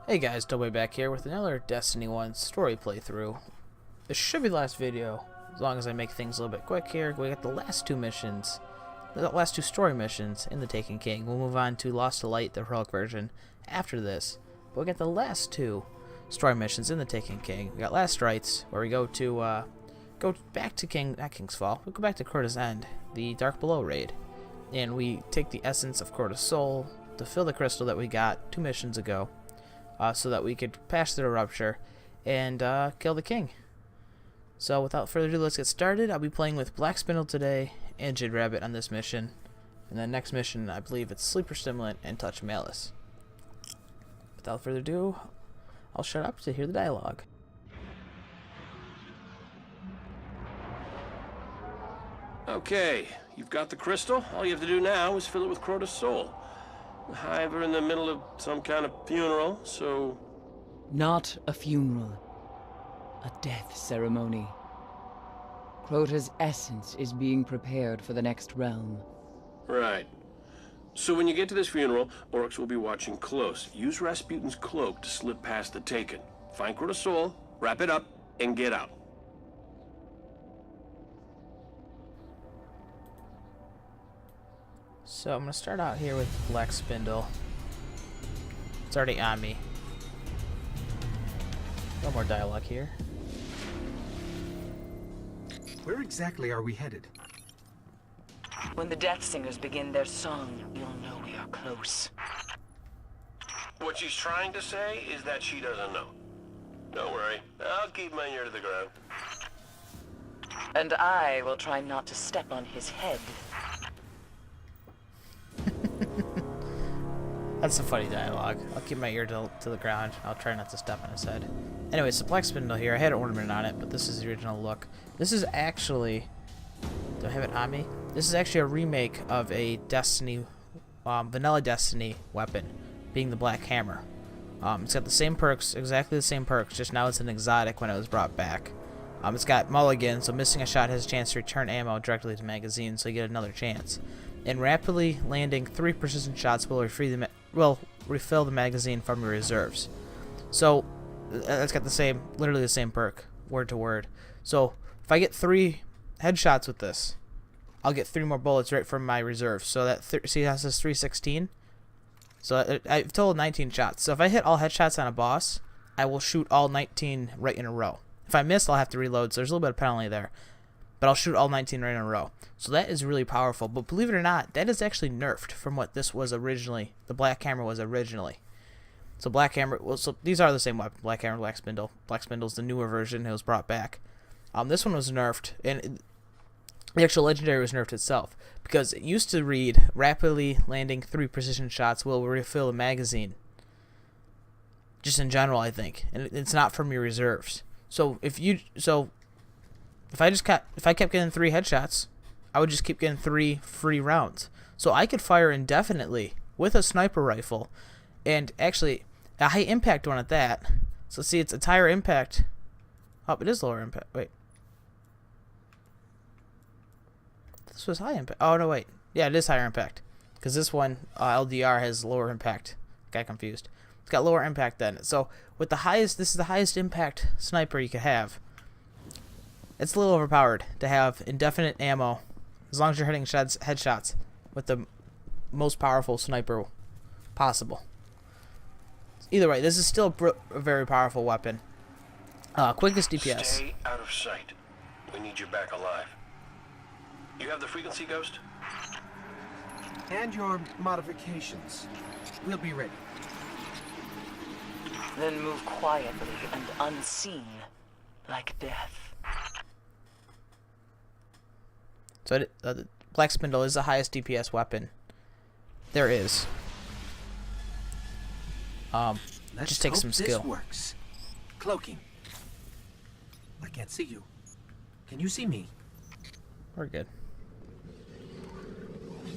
Hey guys, Doughboy back here with another Destiny 1 story playthrough. This should be the last video, as long as I make things a little bit quick here. We got the last two missions, the last two story missions in the Taken King. We'll move on to Lost to Light, the heroic version, after this. But we got the last two story missions in the Taken King. We got Last Rites, where we go back to not King's Fall, we go back to Crota's End, the Dark Below raid. And we take the essence of Crota's soul to fill the crystal that we got 2 missions ago. So that we could pass through a rupture and kill the king. So without further ado, let's get started. I'll be playing with Black Spindle today and Jade Rabbit on this mission. And then next mission, I believe it's Sleeper Stimulant and Touch Malice. Without further ado, I'll shut up to hear the dialogue. Okay, you've got the crystal. All you have to do now is fill it with Crota's soul. The Hive are in the middle of some kind of funeral, so... Not a funeral. A death ceremony. Crota's essence is being prepared for the next realm. Right. So when you get to this funeral, orcs will be watching close. Use Rasputin's cloak to slip past the Taken. Find Crota's soul, wrap it up, and get out. So I'm going to start out here with Black Spindle. It's already on me. No more dialogue here. Where exactly are we headed? When the Death Singers begin their song, you'll know we are close. What she's trying to say is that she doesn't know. Don't worry, I'll keep my ear to the ground. And I will try not to step on his head. That's a funny dialogue. I'll keep my ear to the ground. I'll try not to step on his head. Anyway, so Black Spindle here. I had an ornament on it, but this is the original look. This is actually... Do I have it on me? This is actually a remake of a Destiny... vanilla Destiny weapon, being the Black Hammer. It's got the same perks, exactly the same perks, just now it's an exotic when it was brought back. It's got mulligan, so missing a shot has a chance to return ammo directly to the magazine, so you get another chance. And rapidly landing 3 precision shots will refill the magazine from your reserves. So that's got the same, literally the same perk, word to word. So if I get 3 headshots with this, I'll get 3 more bullets right from my reserves. So that see, that says 316. So I've totaled 19 shots. So if I hit all headshots on a boss, I will shoot all 19 right in a row. If I miss, I'll have to reload. So there's a little bit of penalty there. But I'll shoot all 19 right in a row. So that is really powerful. But believe it or not, that is actually nerfed from what this was originally. The Black Hammer was originally. So Black Hammer, well, so these are the same weapon. Black Hammer, Black Spindle. Black Spindle's the newer version. It was brought back. This one was nerfed, and the actual legendary was nerfed itself because it used to read rapidly landing 3 precision shots will refill the magazine. Just in general, I think, and it's not from your reserves. So if I kept getting 3 headshots, I would just keep getting 3 free rounds. So I could fire indefinitely with a sniper rifle, and actually a high impact one at that. So see, it's a higher impact. Oh, it is lower impact. Wait, this was high impact. Oh no, wait. Yeah, it is higher impact because this one LDR has lower impact. Got confused. It's got lower impact then. So with the highest, this is the highest impact sniper you could have. It's a little overpowered to have indefinite ammo, as long as you're hitting headshots with the most powerful sniper possible. Either way, this is still a very powerful weapon. Quickest DPS. Stay out of sight. We need you back alive. You have the frequency, Ghost? And your modifications. We'll be ready. Then move quietly and unseen, like death. So the Black Spindle is the highest DPS weapon there is. Just take some skill. This works. Cloaking. I can't see you. Can you see me? We're good.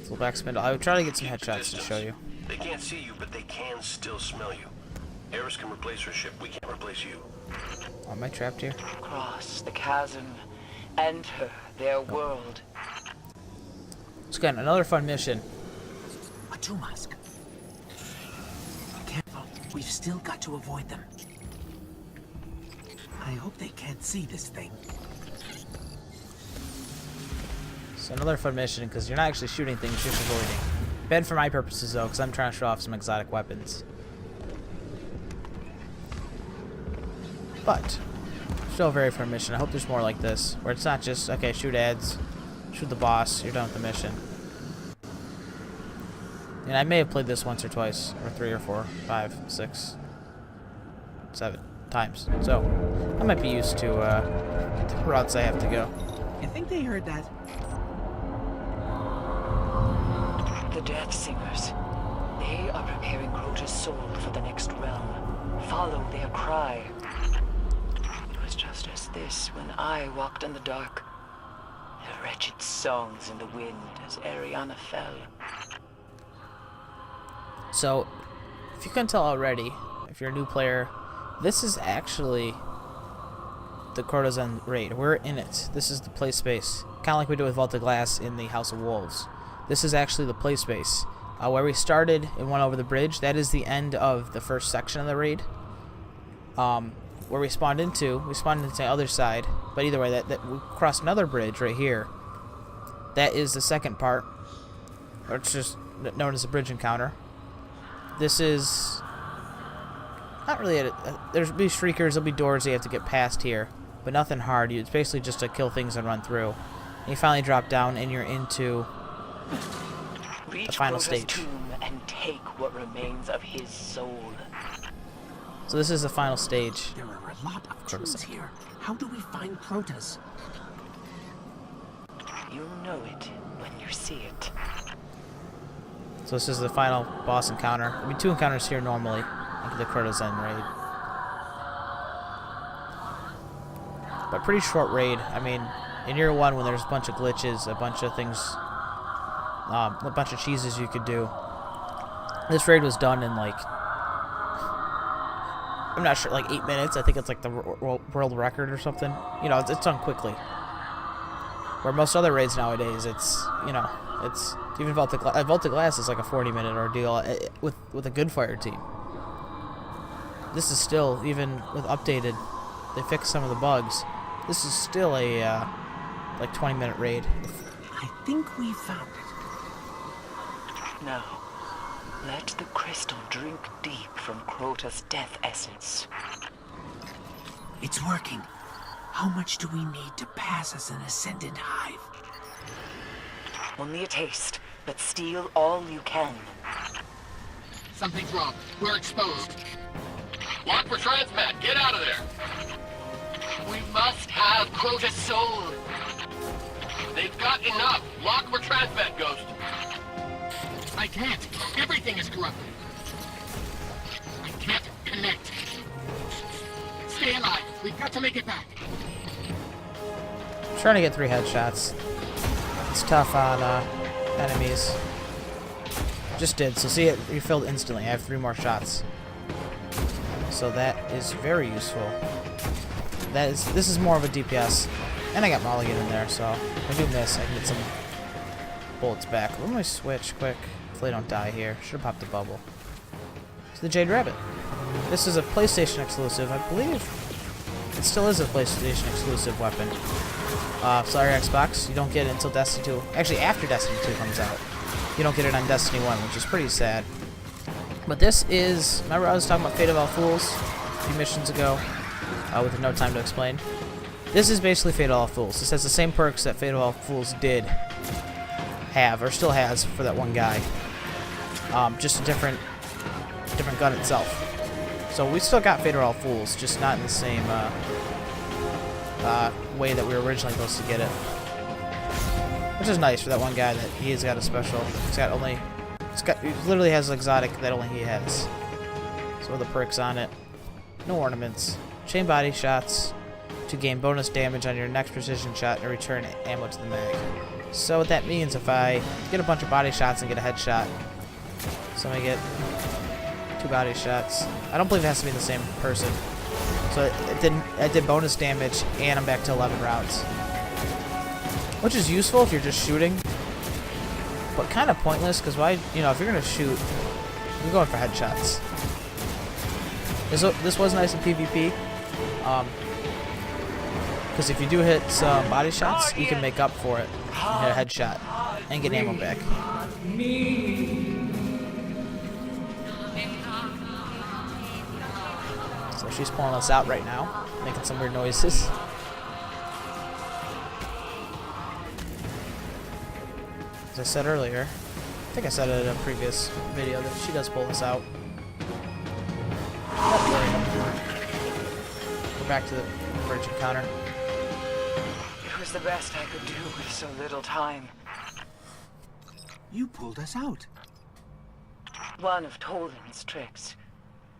So Black Spindle. I would try to get some headshots to show you. They can't see you, but they can still smell you. Eris can replace her ship. We can't replace you. Oh, am I trapped here? Cross the chasm, enter their world. Let's get another fun mission. A two mask. Careful. We've still got to avoid them. I hope they can't see this thing. So another fun mission, because you're not actually shooting things, you're just avoiding. Bad for my purposes, though, because I'm trying to show off some exotic weapons. But, still a very fun mission. I hope there's more like this, where it's not just, okay, shoot ads, shoot the boss, you're done with the mission. And I may have played this once or twice, or 3 or 4, 5, 6, 7 times. So, I might be used to the routes I have to go. You think they heard that? The Death Singers. They are preparing Crota's soul for the next realm. Follow their cry. It was just as this when I walked in the dark. The wretched songs in the wind as Ariana fell. So, if you couldn't tell already, if you're a new player, this is actually the Crota's End raid. We're in it. This is the play space. Kind of like we did with Vaulted Glass in the House of Wolves. This is actually the play space. Where we started and went over the bridge, that is the end of the first section of the raid. Where we spawned into the other side. But either way, that we crossed another bridge right here. That is the second part. Or it's just known as the bridge encounter. This is not really there'll be shriekers, there'll be doors you have to get past here, but nothing hard. It's basically just to kill things and run through. And you finally drop down and you're into the final stage. Tomb and take what remains of his soul. So this is the final stage. There are a lot of tombs here. How do we find Crota's? You'll know it when you see it. So this is the final boss encounter. I mean, 2 encounters here normally into the Crota's End raid. But pretty short raid. I mean, in year 1 when there's a bunch of glitches, a bunch of things, a bunch of cheeses you could do. This raid was done in like, I'm not sure, like 8 minutes. I think it's like the world record or something. You know, it's done quickly. Where most other raids nowadays, it's, you know, it's even Vaulted Glass is like a 40-minute ordeal with a good fire team. This is still, even with updated, they fixed some of the bugs. This is still a like 20-minute raid. I think we found it. Now, let the crystal drink deep from Crota's death essence. It's working. How much do we need to pass as an Ascendant Hive? Only a taste, but steal all you can. Something's wrong. We're exposed. Lock for transmat. Get out of there. We must have Crota's soul. They've got enough. Lock for transmat, Ghost. I can't. Everything is corrupted. I can't connect. Stay alive. We've got to make it back. I'm trying to get 3 headshots. It's tough on enemies. Just did. So see it refilled instantly. I have 3 more shots. So that is very useful. This is more of a DPS. And I got Mulligan in there, so if I do miss, I can get some bullets back. Let me switch quick. Hopefully I don't die here. Should have popped a bubble. It's the Jade Rabbit. This is a PlayStation exclusive. I believe it still is a PlayStation exclusive weapon. Sorry, Xbox. You don't get it until Destiny 2. Actually, after Destiny 2 comes out. You don't get it on Destiny 1, which is pretty sad. But this is... Remember I was talking about Fate of All Fools a few missions ago? With no time to explain. This is basically Fate of All Fools. This has the same perks that Fate of All Fools did have, or still has, for that one guy. Just a different gun itself. So we still got Fate of All Fools, just not in the same way that we were originally supposed to get it. Which is nice for that one guy that he's got a special. He literally has an exotic that only he has. So the perks on it. No ornaments. Chain body shots to gain bonus damage on your next precision shot and return ammo to the mag. So what that means, if I get a bunch of body shots and get a headshot, so I get 2 body shots. I don't believe it has to be the same person. So I did bonus damage and I'm back to 11 rounds. Which is useful if you're just shooting, but kind of pointless because why, you know, if you're going to shoot, you're going for headshots. This was nice in PvP. Because if you do hit some body shots, you can make up for it. And hit a headshot and get ammo back. So she's pulling us out right now, making some weird noises. As I said earlier, I think I said it in a previous video, that she does pull us out. We're back to the bridge encounter. It was the best I could do with so little time. You pulled us out. One of Toland's tricks.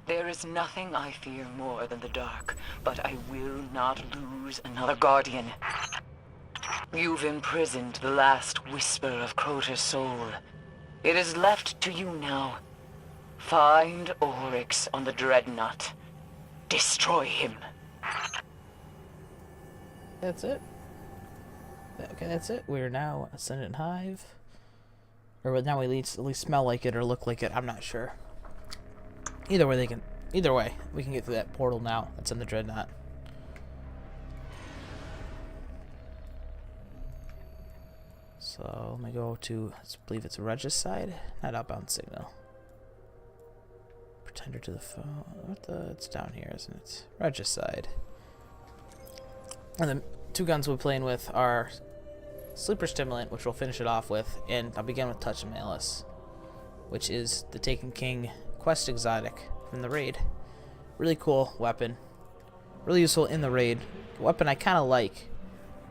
There is nothing I fear more than the dark, but I will not lose another guardian. You've imprisoned the last whisper of Crota's soul. It is left to you now. Find Oryx on the Dreadnought. Destroy him. That's it. Okay, that's it. We're now Ascendant Hive. Or now we at least smell like it or look like it. I'm not sure. Either way, we can get through that portal now. That's in the Dreadnought. So let me go to, I believe it's Regicide, not outbound signal. Pretender to the phone. It's down here, isn't it? Regicide. And the two guns we're playing with are Sleeper Stimulant, which we'll finish it off with, and I'll begin with Touch of Malice, which is the Taken King quest exotic from the raid. Really cool weapon. Really useful in the raid. A weapon I kind of like,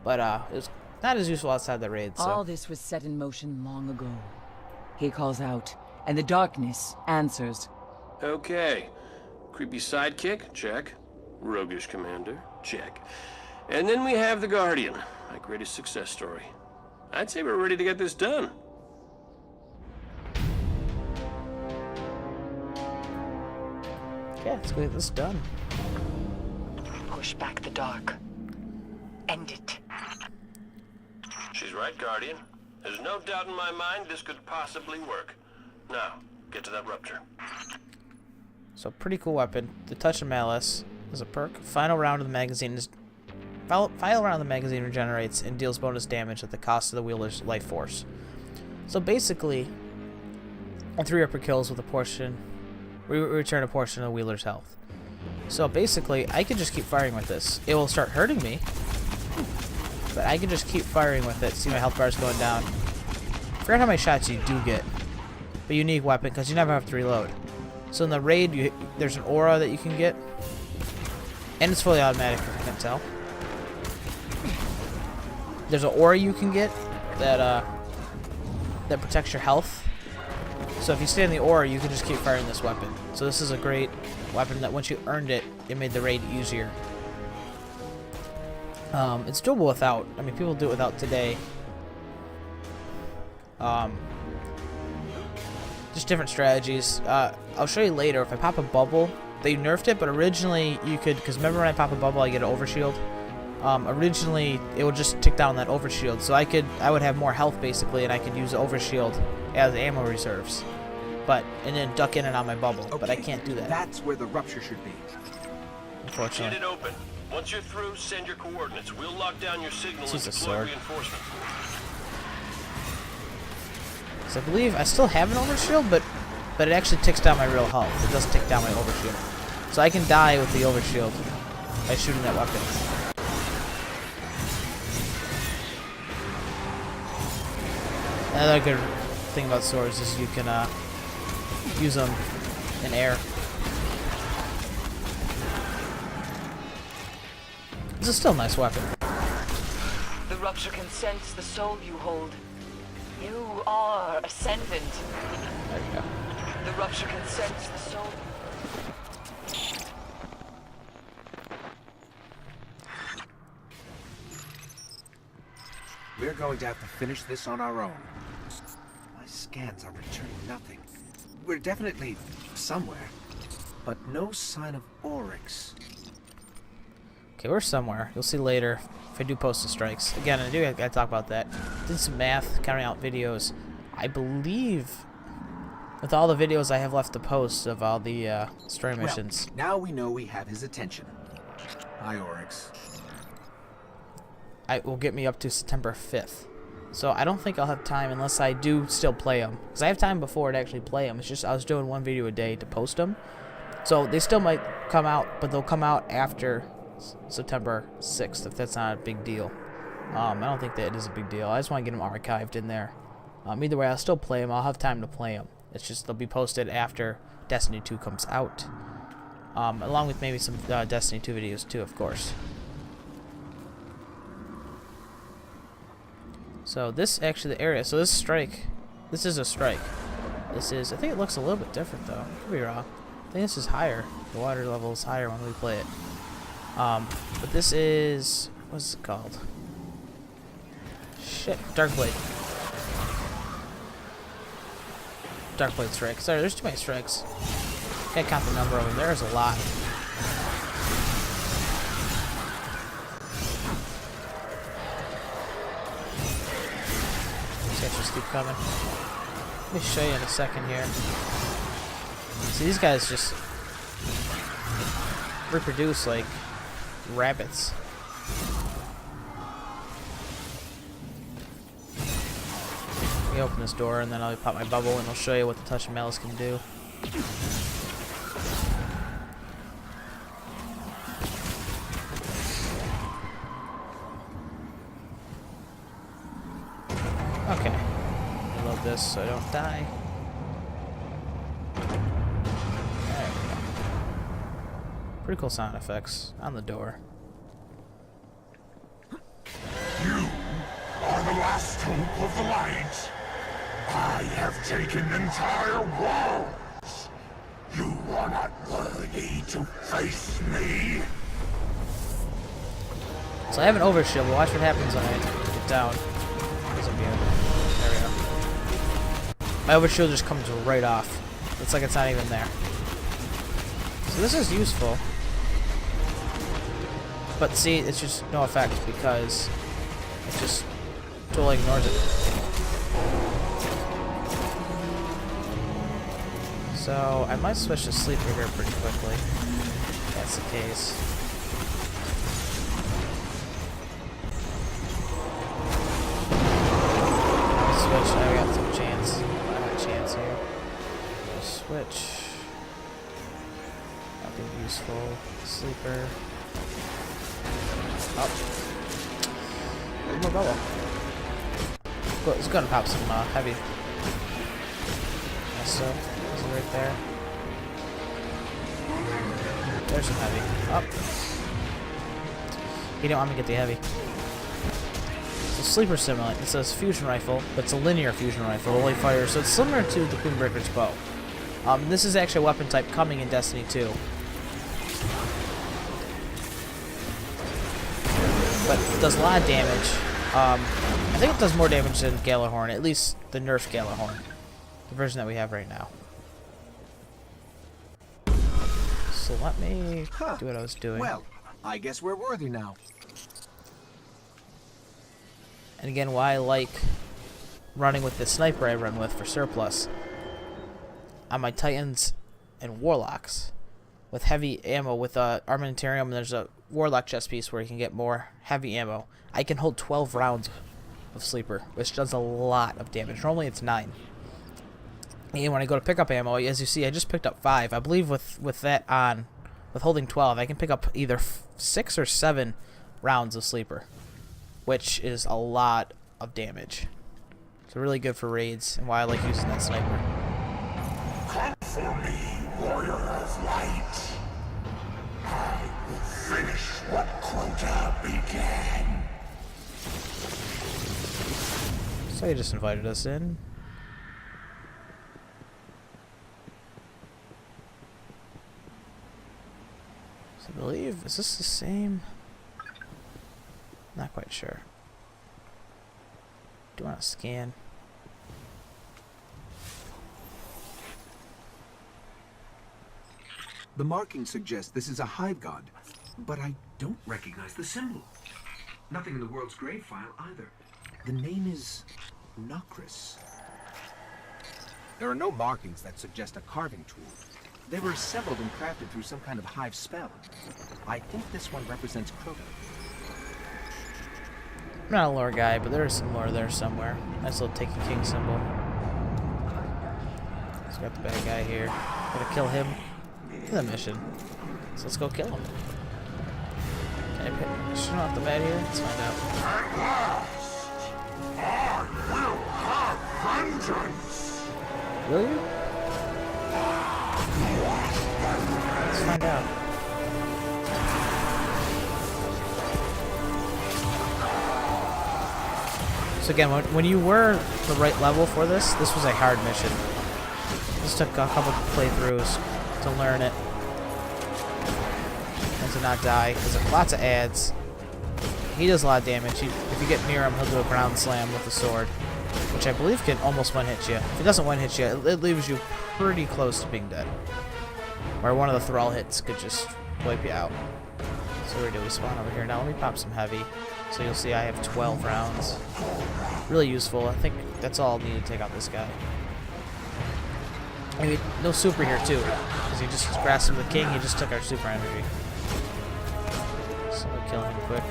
but it was not as useful outside the raid. So. All this was set in motion long ago. He calls out, and the darkness answers. Okay. Creepy sidekick? Check. Roguish commander? Check. And then we have the Guardian, my greatest success story. I'd say we're ready to get this done. Okay, let's go get this done. Push back the dark. End it. She's right, Guardian. There's no doubt in my mind this could possibly work. Now, get to that rupture. So pretty cool weapon. The Touch of Malice is a perk. Final round of the magazine is final round of the magazine regenerates and deals bonus damage at the cost of the wielder's life force. So basically, on 3 upper kills with a portion, we return a portion of the wielder's health. So basically, I could just keep firing with this. It will start hurting me, but I can just keep firing with it. See my health bars going down. I forgot how many shots you do get. But unique weapon, because you never have to reload. So in the raid, there's an aura that you can get. And it's fully automatic, if you can tell. There's an aura you can get that that protects your health. So if you stay in the aura, you can just keep firing this weapon. So this is a great weapon that once you earned it, it made the raid easier. It's doable without. I mean, people do it without today. Just different strategies. I'll show you later. If I pop a bubble, they nerfed it, but originally you could, because remember when I pop a bubble, I get an overshield. Originally, it would just tick down that overshield, so I would have more health basically, and I could use the overshield as ammo reserves, and then duck in and out my bubble. Okay, but I can't do that. That's where the rupture should be. Unfortunately. Get it open. Once you're through, send your coordinates. We'll lock down your signal and This is a deploy sword. reinforcements. So I believe I still have an overshield, but it actually ticks down my real health. It doesn't tick down my overshield. So I can die with the overshield by shooting that weapon. Another good thing about swords is you can use them in air. This is still a nice weapon. The rupture can sense the soul you hold. You are ascendant. There you go. The rupture can sense the soul. We're going to have to finish this on our own. My scans are returning nothing. We're definitely somewhere, but no sign of Oryx. Okay, we're somewhere. You'll see later if I do post the strikes. Again, I gotta talk about that. Did some math, counting out videos. I believe with all the videos I have left to post of all the story missions. Well, now we know we have his attention. Hi, Oryx. It will get me up to September 5th. So I don't think I'll have time unless I do still play them. Because I have time before to actually play them. It's just I was doing one video a day to post them. So they still might come out, but they'll come out after September 6th, if that's not a big deal. I don't think that is a big deal. I just want to get them archived in there. Either way, I'll still play them. I'll have time to play them. It's just they'll be posted after Destiny 2 comes out. Along with maybe some Destiny 2 videos too, of course. So this actually the area. So this strike, this is a strike. This is, I think it looks a little bit different though. Could be wrong. I think this is higher. The water level is higher when we play it. But this is, what's it called? Shit, Darkblade. Darkblade strike. Sorry, there's too many strikes. Can't count the number of them. There's a lot. Just keep coming. Let me show you in a second here. See, these guys just reproduce like rabbits. Let me open this door and then I'll pop my bubble and I'll show you what the touch of malice can do. Okay. Reload this so I don't die. There we go. Pretty cool sound effects on the door. You are the last hope of the light. I have taken entire worlds. You are not worthy to face me. So I have an overshield, but watch what happens when I get down. There we go. My overshield just comes right off. It's like it's not even there. So this is useful. But see, it's just no effect because it just totally ignores it. So I might switch to sleeper here pretty quickly. If that's the case. Switch. I got some chance. I have a chance here. Switch. Nothing useful. Sleeper. Up. One more bubble. Cool. It's gonna pop some heavy. So, is it right there? There's some heavy. Up. You don't want me to get the heavy. It's a sleeper simulant. It says fusion rifle, but it's a linear fusion rifle. It only fires, so it's similar to the Queenbreaker's bow. This is actually a weapon type coming in Destiny 2. But it does a lot of damage. I think it does more damage than Galahorn, at least the nerfed Galahorn. The version that we have right now. So let me do what I was doing. Well, I guess we're worthy now. And again, why I like running with the sniper I run with for surplus. On my Titans and Warlocks. With heavy ammo, with Armamentarium, there's a Warlock chest piece where you can get more heavy ammo. I can hold 12 rounds of sleeper, which does a lot of damage. Normally it's 9. And when I go to pick up ammo, as you see, I just picked up 5. I believe with that on, with holding 12, I can pick up either 6 or 7 rounds of sleeper, which is a lot of damage. So really good for raids, and why I like using that sniper. Come for me, warrior of light. I will finish what Crota began. So you just invited us in. So I believe, is this the same? Not quite sure. Do you want to scan? The marking suggests this is a hive god, but I don't recognize the symbol. Nothing in the world's grave file either. The name is Nokris. There are no markings that suggest a carving tool. They were assembled and crafted through some kind of hive spell. I think this one represents Crota. I'm not a lore guy, but there is some lore there somewhere. Nice little Taken King symbol. So got the bad guy here. Gotta kill him for the mission. So let's go kill him. Can I shoot him off the bat here? Let's find out. At last, I will have vengeance. Will you? Let's find out. So again, when you were the right level for this was a hard mission. This took a couple playthroughs to learn it and to not die, because there's lots of ads. He does a lot of damage. If you get near him, he'll do a ground slam with the sword, which I believe can almost one-hit you. If it doesn't one-hit you, it leaves you pretty close to being dead. Where one of the thrall hits could just wipe you out. So where do we spawn over here? Now let me pop some heavy. So you'll see I have 12 rounds. Really useful. I think that's all I'll need to take out this guy. I mean, no super here too, because he just grasped the king. He just took our super energy. So we'll kill him quick.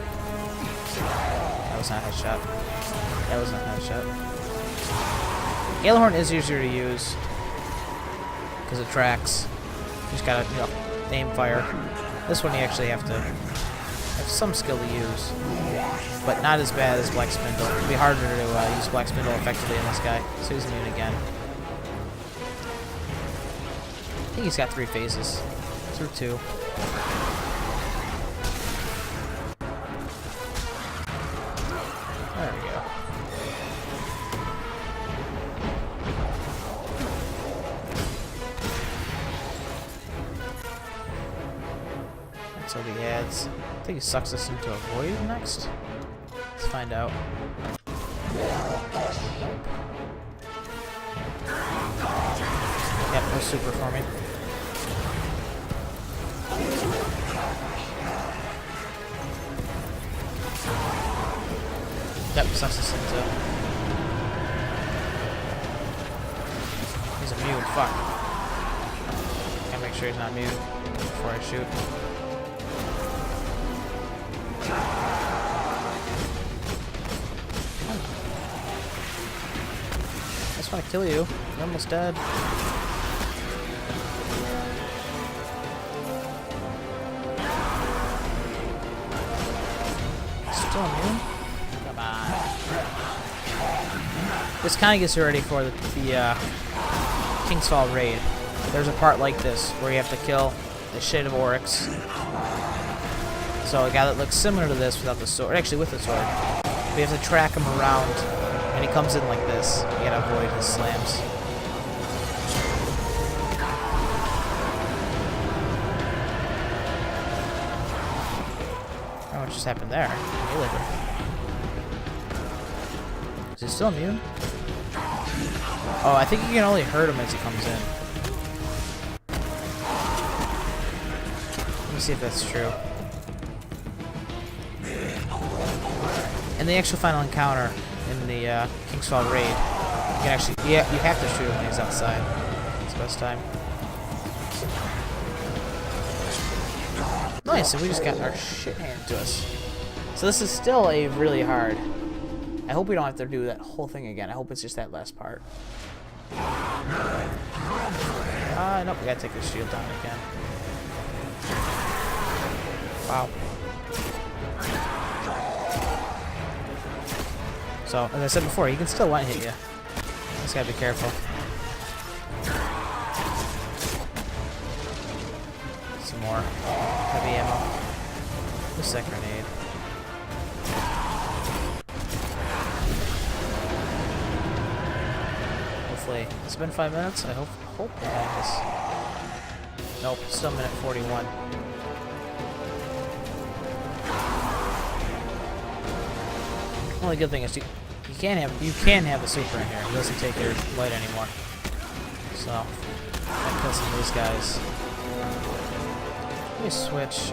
That was not a headshot. That was not a headshot. Galehorn is easier to use because it tracks. You just gotta, aim fire. This one you actually have to have some skill to use, but not as bad as Black Spindle. It'd be harder to use Black Spindle effectively in this guy. So he's immune again. I think he's got 3 phases. Through 2. There we go. That's all the ads. I think he sucks us into a void next. Let's find out. Yep, no super for me. Yep, sucks us into. He's immune, fuck. Gotta make sure he's not immune before I shoot. I just want to kill you. You're almost dead. Still immune? Come on. This kind of gets you ready for the King's Fall raid. There's a part like this where you have to kill the shade of Oryx. So a guy that looks similar to this without the sword, actually with the sword. We have to track him around, and he comes in like this. You gotta avoid his slams. Oh, what just happened there? Melee. Is he still immune? Oh, I think you can only hurt him as he comes in. Let me see if that's true. In the actual final encounter in the King's Fall raid, you can actually, you have to shoot him when he's outside. It's the best time. Nice, and we just got our shit handed to us. So this is still a really hard. I hope we don't have to do that whole thing again. I hope it's just that last part. Nope, we gotta take this shield down again. Wow. So, as I said before, he can still one-hit you. Just gotta be careful. Some more heavy ammo. What's that grenade? Hopefully, it's been 5 minutes. I hope we have this. Nope, still minute 41. Only good thing is you can have a super in here. It doesn't take your light anymore. So I kill some of these guys. Let me switch.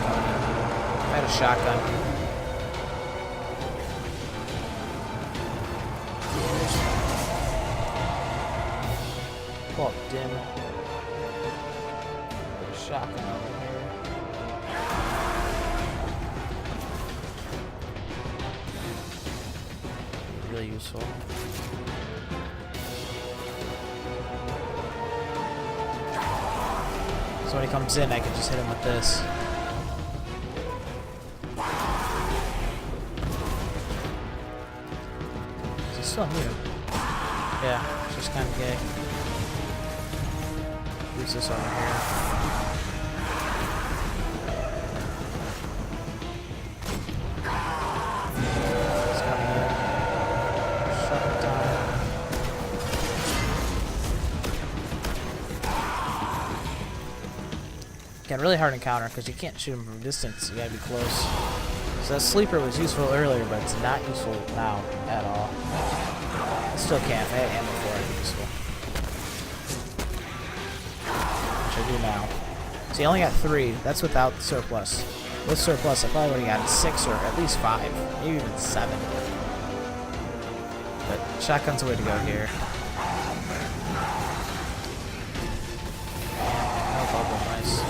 I had a shotgun. pull up dim. Put a shotgun over here. Really useful. So when he comes in, I can just hit him with this. Is he still new? Yeah, it's just kind of gay. Use this over here. He's coming in. Shut him down. Again, really hard encounter because you can't shoot him from distance. You gotta be close. So that sleeper was useful earlier, but it's not useful now at all. I still can't. I had ammo for it. Useful. Which I do now. See, I only got 3. That's without the surplus. With surplus, I probably would have gotten 6 or at least 5. Maybe even 7. But shotgun's the way to go here. No bubble, nice.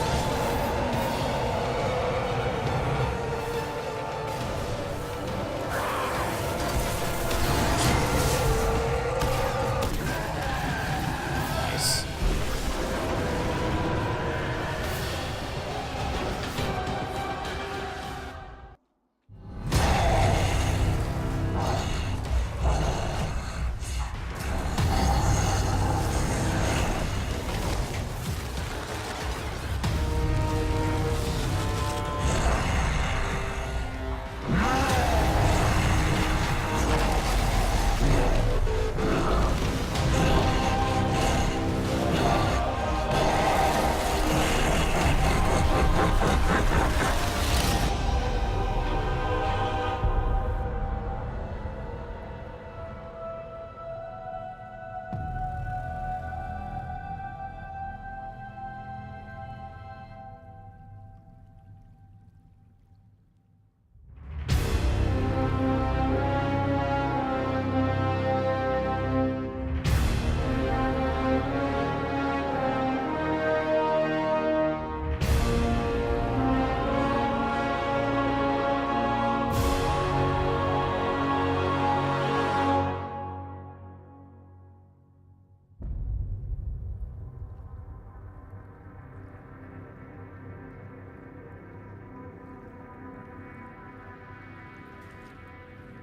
Nice.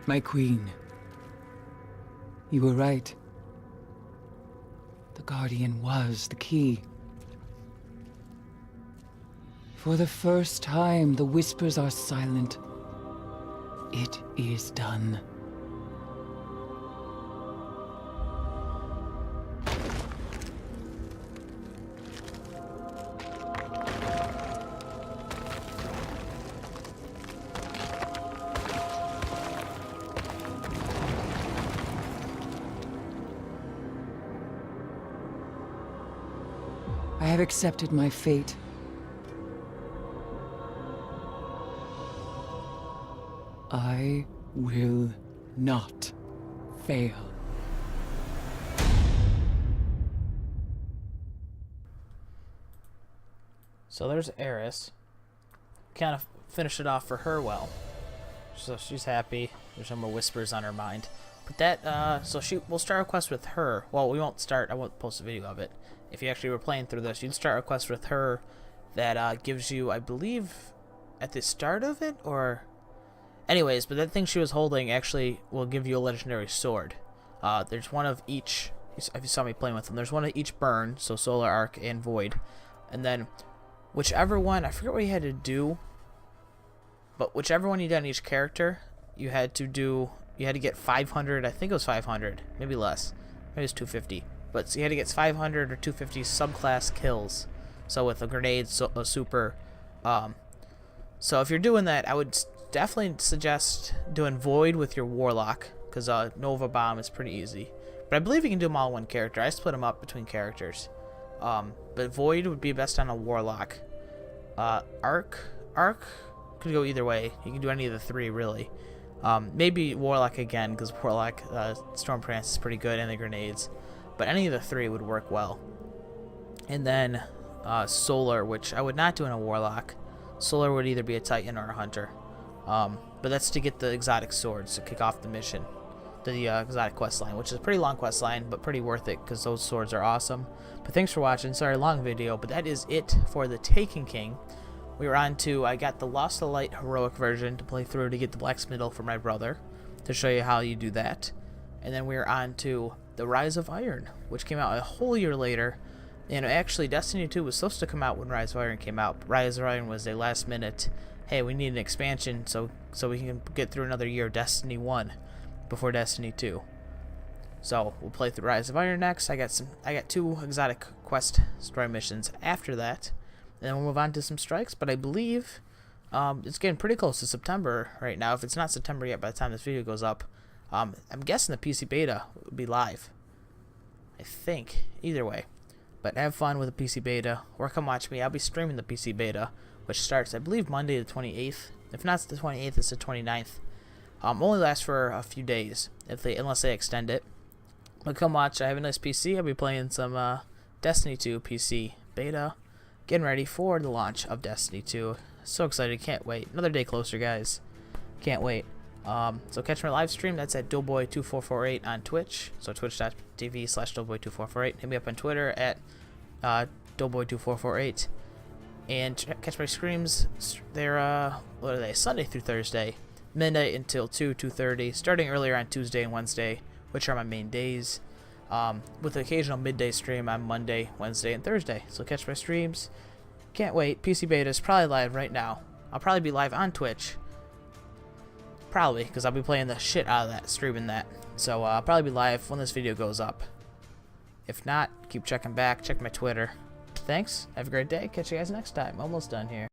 My queen. You were right. The Guardian was the key. For the first time, the whispers are silent. It is done. I have accepted my fate. I will not fail. So there's Eris. Kind of finished it off for her well. So she's happy. There's no more whispers on her mind. But that, so we'll start a quest with her. Well, we won't start, I won't post a video of it. If you actually were playing through this, you'd start a quest with her that gives you, I believe, at the start of it, or... Anyways, but that thing she was holding actually will give you a legendary sword. There's one of each, if you saw me playing with them, there's one of each burn, so Solar Arc and Void. And then, whichever one, I forget what you had to do, but whichever one you did on each character, you had to get 500, I think it was 500, maybe less, maybe it's 250. But so you had to get 500 or 250 subclass kills. So with a grenade, a super. So if you're doing that, I would definitely suggest doing Void with your Warlock, because Nova Bomb is pretty easy. But I believe you can do them all in one character. I split them up between characters. But Void would be best on a Warlock. Arc could go either way. You can do any of the 3 really. Maybe Warlock again, because Warlock Stormprance is pretty good, and the grenades. But any of the 3 would work well. And then Solar, which I would not do in a Warlock. Solar would either be a Titan or a Hunter. But that's to get the exotic swords to kick off the mission. The exotic quest line, which is a pretty long quest line, but pretty worth it because those swords are awesome. But thanks for watching. Sorry, long video, but that is it for the Taken King. We were on to, I got the Lost to Light heroic version to play through to get the Black Spindle for my brother, to show you how you do that. And then we were on to the Rise of Iron, which came out a whole year later. And actually, Destiny 2 was supposed to come out when Rise of Iron came out. Rise of Iron was a last minute, hey, we need an expansion so we can get through another year of Destiny 1 before Destiny 2. So we'll play through Rise of Iron next. I got 2 exotic quest story missions after that. And then we'll move on to some strikes, but I believe it's getting pretty close to September right now. If it's not September yet by the time this video goes up, I'm guessing the PC beta will be live. I think. Either way. But have fun with the PC beta, or come watch me. I'll be streaming the PC beta, which starts, I believe, Monday the 28th. If not the 28th, it's the 29th. Only lasts for a few days, unless they extend it. But come watch. I have a nice PC. I'll be playing some Destiny 2 PC beta. Getting ready for the launch of Destiny 2. So excited, can't wait. Another day closer, guys. Can't wait. So catch my live stream. That's at Doughboy2448 on Twitch. So twitch.tv/Doughboy2448. Hit me up on Twitter at Doughboy2448. And catch my streams. They're what are they? Sunday through Thursday, midnight until 2:30. Starting earlier on Tuesday and Wednesday, which are my main days. With the occasional midday stream on Monday, Wednesday, and Thursday. So catch my streams. Can't wait. PC beta is probably live right now. I'll probably be live on Twitch. Probably, because I'll be playing the shit out of that, streaming that. So I'll probably be live when this video goes up. If not, keep checking back. Check my Twitter. Thanks. Have a great day. Catch you guys next time. Almost done here.